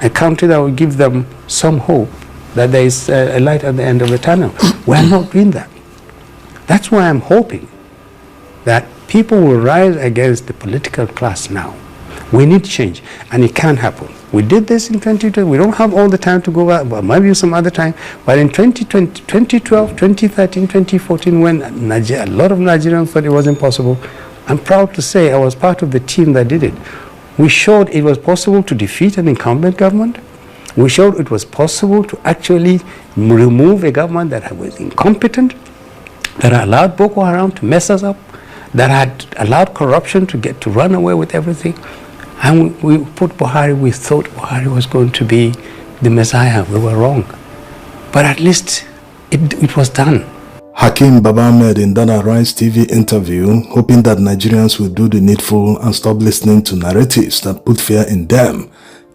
a country that will give them some hope that there is a light at the end of the tunnel. We are not doing that. That's why I'm hoping that people will rise against the political class now. We need change, and it can happen. We did this in 2020. We don't have all the time to go back, but maybe some other time. But in 2020, 2012, 2013, 2014, when a lot of Nigerians thought it wasn't possible, I'm proud to say I was part of the team that did it. We showed it was possible to defeat an incumbent government. We showed it was possible to actually remove a government that was incompetent, that allowed Boko Haram to mess us up, that had allowed corruption to run away with everything. And we put Buhari. We thought Buhari was going to be the Messiah. We were wrong. But at least it was done. Hakeem Ahmed in that Arise TV interview, hoping that Nigerians will do the needful and stop listening to narratives that put fear in them.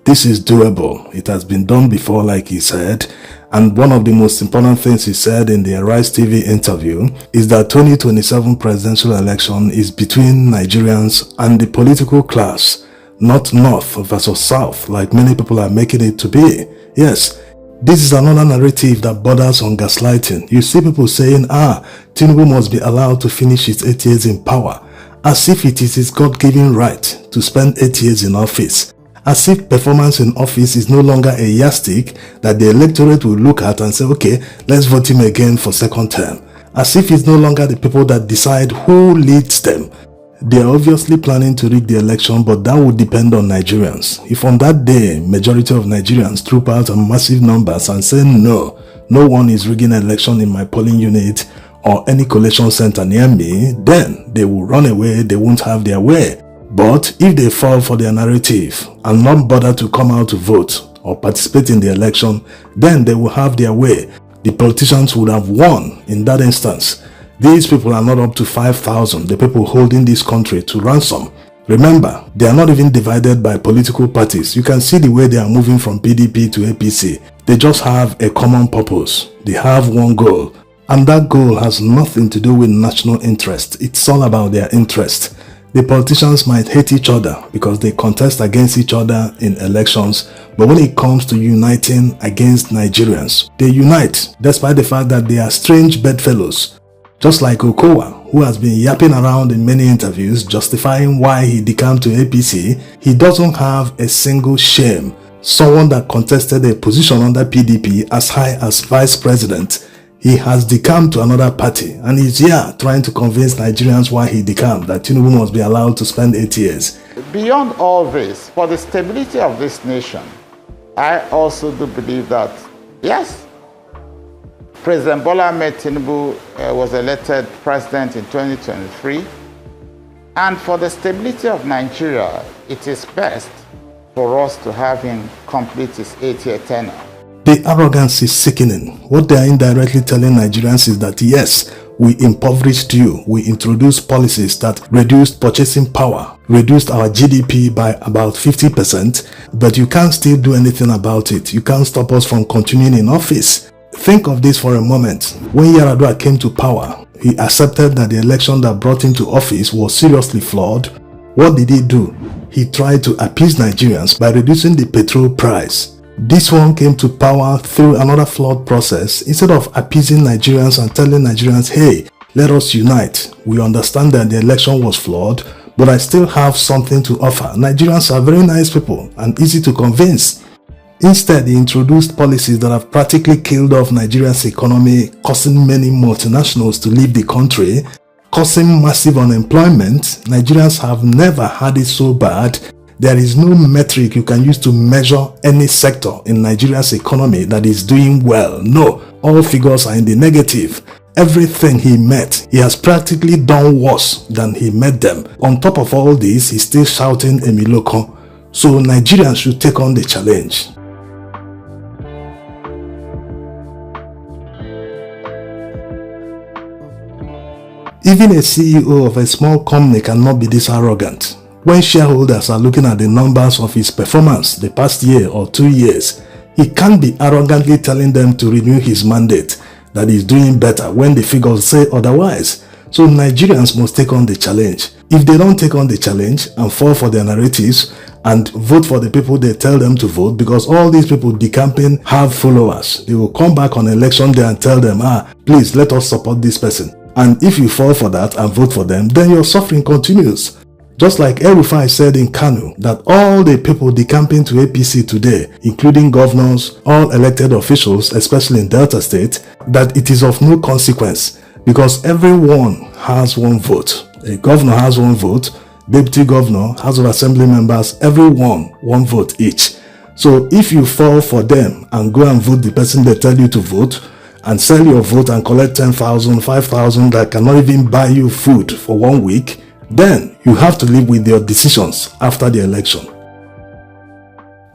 This is doable. It has been done before, like he said. And one of the most important things he said in the Arise TV interview is that 2027 presidential election is between Nigerians and the political class, not North versus South, like many people are making it to be. Yes, this is another narrative that borders on gaslighting. You see people saying, Tinubu must be allowed to finish his 8 years in power, as if it is his God-given right to spend 8 years in office. As if performance in office is no longer a yardstick that the electorate will look at and say, okay, let's vote him again for second term. As if it's no longer the people that decide who leads them. They are obviously planning to rig the election, but that will depend on Nigerians. If on that day, majority of Nigerians troop out in massive numbers and say, no one is rigging an election in my polling unit or any collation center near me, then they will run away, they won't have their way. But if they fall for their narrative and not bother to come out to vote or participate in the election, then they will have their way. The politicians would have won in that instance. These people are not up to 5,000, the people holding this country to ransom. Remember, they are not even divided by political parties. You can see the way they are moving from PDP to APC. They just have a common purpose. They have one goal. And that goal has nothing to do with national interest. It's all about their interest. The politicians might hate each other because they contest against each other in elections, but when it comes to uniting against Nigerians, they unite despite the fact that they are strange bedfellows. Just like Okowa, who has been yapping around in many interviews justifying why he decamped to APC, he doesn't have a single shame. Someone that contested a position under PDP as high as vice president, he has decamped to another party and he's here trying to convince Nigerians why he decamped, that Tinubu must be allowed to spend 8 years. Beyond all this, for the stability of this nation, I also do believe that, yes, President Bola Ahmed Tinubu was elected president in 2023, and for the stability of Nigeria, it is best for us to have him complete his 8-year tenure. The arrogance is sickening. What they are indirectly telling Nigerians is that yes, we impoverished you, we introduced policies that reduced purchasing power, reduced our GDP by about 50%, but you can't still do anything about it. You can't stop us from continuing in office. Think of this for a moment. When Yar'Adua came to power, he accepted that the election that brought him to office was seriously flawed. What did he do? He tried to appease Nigerians by reducing the petrol price. This one came to power through another flawed process. Instead of appeasing Nigerians and telling Nigerians, hey, let us unite. We understand that the election was flawed, but I still have something to offer. Nigerians are very nice people and easy to convince. Instead, he introduced policies that have practically killed off Nigeria's economy, causing many multinationals to leave the country, causing massive unemployment. Nigerians have never had it so bad. There is no metric you can use to measure any sector in Nigeria's economy that is doing well. No, all figures are in the negative. Everything he met, he has practically done worse than he met them. On top of all this, he's still shouting Emiloko. So Nigerians should take on the challenge. Even a CEO of a small company cannot be this arrogant. When shareholders are looking at the numbers of his performance the past year or 2 years, he can't be arrogantly telling them to renew his mandate, that he's doing better when the figures say otherwise. So Nigerians must take on the challenge. If they don't take on the challenge and fall for their narratives, and vote for the people they tell them to vote, because all these people decamping have followers. They will come back on election day and tell them, please let us support this person. And if you fall for that and vote for them, then your suffering continues. Just like El-Rufai said in Kano, that all the people decamping to APC today, including governors, all elected officials, especially in Delta State, that it is of no consequence because everyone has one vote. A governor has one vote, deputy governor, House of Assembly members, everyone one vote each. So if you fall for them and go and vote the person they tell you to vote, and sell your vote and collect 10,000, 5,000 that cannot even buy you food for 1 week, then you have to live with your decisions after the election.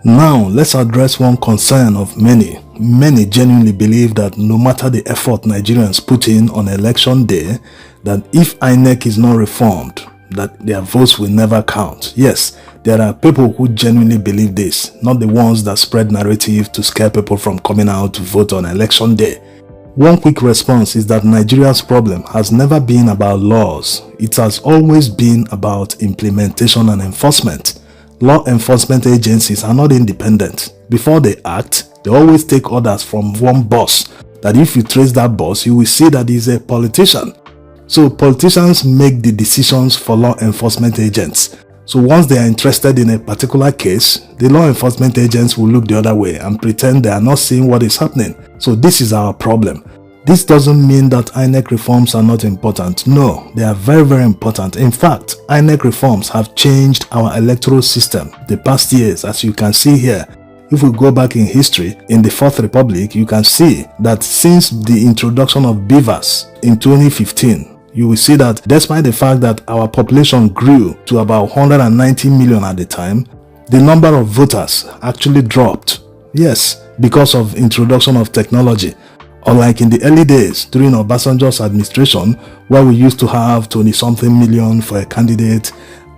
Now, let's address one concern of many. Many genuinely believe that no matter the effort Nigerians put in on election day, that if INEC is not reformed, that their votes will never count. Yes, there are people who genuinely believe this, not the ones that spread narrative to scare people from coming out to vote on election day. One quick response is that Nigeria's problem has never been about laws. It has always been about implementation and enforcement. Law enforcement agencies are not independent. Before they act, they always take orders from one boss, that if you trace that boss, you will see that he's a politician. So politicians make the decisions for law enforcement agents. So once they are interested in a particular case, the law enforcement agents will look the other way and pretend they are not seeing what is happening. So this is our problem. This doesn't mean that INEC reforms are not important. No, they are very, very important. In fact, INEC reforms have changed our electoral system the past years, as you can see here. If we go back in history, in the Fourth Republic, you can see that since the introduction of beavers in 2015, you will see that despite the fact that our population grew to about 190 million at the time, the number of voters actually dropped. Yes, because of introduction of technology. Unlike in the early days during Obasanjo's administration, where we used to have 20-something million for a candidate,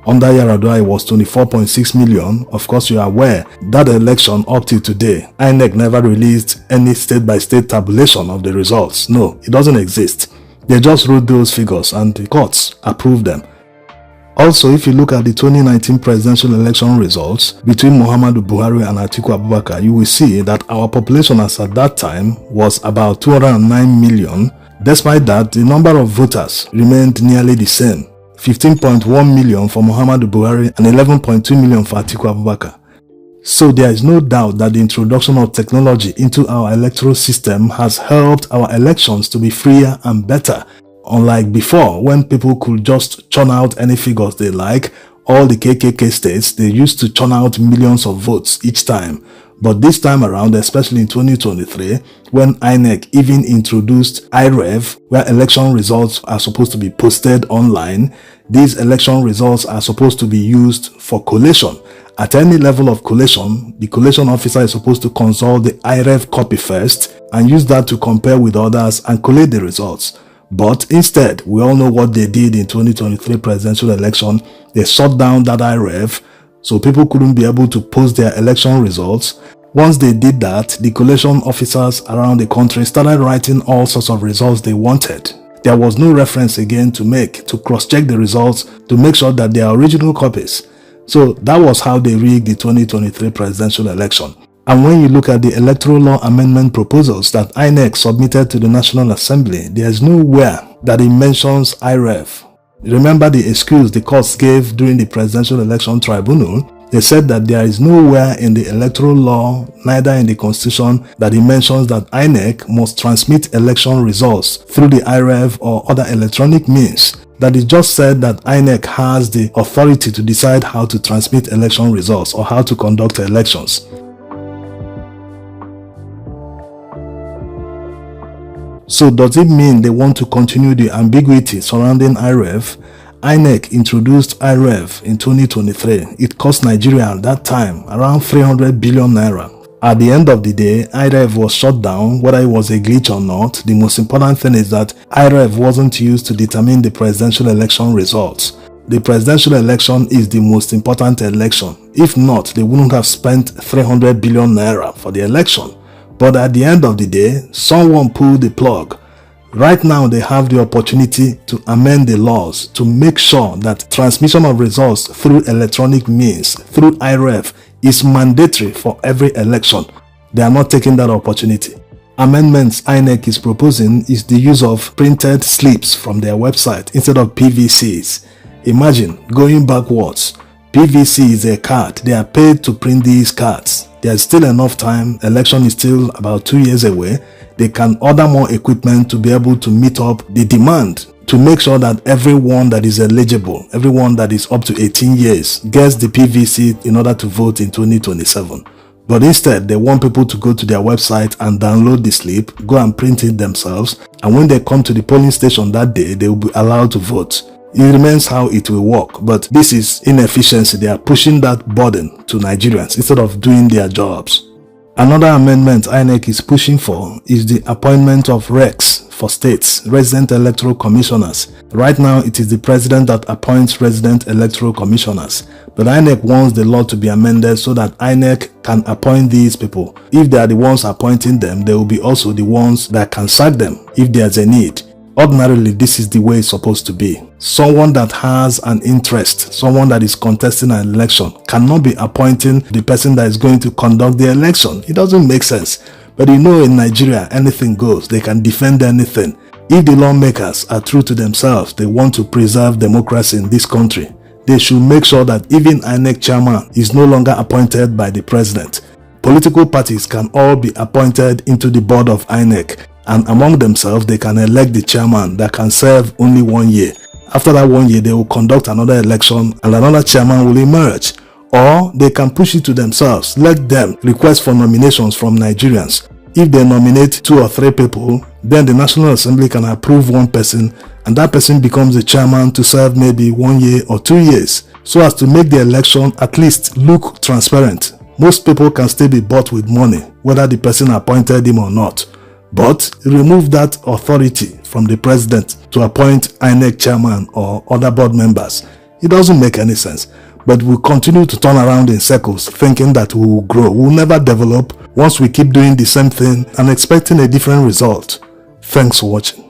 under Yar'Adua it was 24.6 million. Of course, you are aware that election up till today, INEC never released any state-by-state tabulation of the results. No, it doesn't exist. They just wrote those figures and the courts approved them. Also, if you look at the 2019 presidential election results between Muhammadu Buhari and Atiku Abubakar, you will see that our population as at that time was about 209 million. Despite that, the number of voters remained nearly the same. 15.1 million for Muhammadu Buhari and 11.2 million for Atiku Abubakar. So there is no doubt that the introduction of technology into our electoral system has helped our elections to be freer and better. Unlike before, when people could just churn out any figures they like, all the KKK states, they used to churn out millions of votes each time. But this time around, especially in 2023, when INEC even introduced IREV, where election results are supposed to be posted online, these election results are supposed to be used for collation. At any level of collation, the collation officer is supposed to consult the IREV copy first and use that to compare with others and collate the results. But instead, we all know what they did in 2023 presidential election. They shut down that IREV, so people couldn't be able to post their election results. Once they did that, the collation officers around the country started writing all sorts of results they wanted. There was no reference again to make to cross-check the results to make sure that they are original copies. So that was how they rigged the 2023 presidential election. And when you look at the electoral law amendment proposals that INEC submitted to the National Assembly, there is nowhere that it mentions IREV. Remember the excuse the courts gave during the presidential election tribunal? They said that there is nowhere in the electoral law, neither in the constitution, that it mentions that INEC must transmit election results through the IREV or other electronic means. That it just said that INEC has the authority to decide how to transmit election results or how to conduct elections. So does it mean they want to continue the ambiguity surrounding IREV? INEC introduced IREV in 2023. It cost Nigeria at that time around 300 billion naira. At the end of the day, IREV was shut down. Whether it was a glitch or not, the most important thing is that IREV wasn't used to determine the presidential election results. The presidential election is the most important election. If not, they wouldn't have spent 300 billion naira for the election. But at the end of the day, someone pulled the plug. Right now, they have the opportunity to amend the laws to make sure that transmission of results through electronic means, through IREF, is mandatory for every election. They are not taking that opportunity. Amendments INEC is proposing is the use of printed slips from their website instead of PVCs. Imagine going backwards. PVC is a card. They are paid to print these cards. There's still enough time. Election is still about 2 years away. They can order more equipment to be able to meet up the demand to make sure that everyone that is eligible, everyone that is up to 18 years gets the PVC in order to vote in 2027. But instead, they want people to go to their website and download the slip, go and print it themselves, and when they come to the polling station that day, they will be allowed to vote. It remains how it will work, but this is inefficiency. They are pushing that burden to Nigerians instead of doing their jobs. Another amendment INEC is pushing for is the appointment of RECs for states, resident electoral commissioners. Right now, it is the president that appoints resident electoral commissioners, but INEC wants the law to be amended so that INEC can appoint these people. If they are the ones appointing them, they will be also the ones that can sack them if there's a need. Ordinarily, this is the way it's supposed to be. Someone that has an interest, someone that is contesting an election, cannot be appointing the person that is going to conduct the election. It doesn't make sense. But you know, in Nigeria, anything goes. They can defend anything. If the lawmakers are true to themselves, they want to preserve democracy in this country, they should make sure that even INEC chairman is no longer appointed by the president. Political parties can all be appointed into the board of INEC, and among themselves, they can elect the chairman that can serve only 1 year. After that 1 year, they will conduct another election and another chairman will emerge. Or they can push it to themselves. Let them request for nominations from Nigerians. If they nominate 2 or 3 people, then the National Assembly can approve one person, and that person becomes the chairman to serve maybe 1 year or 2 years, so as to make the election at least look transparent. Most people can still be bought with money, whether the person appointed him or not. But remove that authority from the president to appoint INEC chairman or other board members. It doesn't make any sense. But we'll continue to turn around in circles thinking that we will grow. We'll never develop once we keep doing the same thing and expecting a different result. Thanks for watching.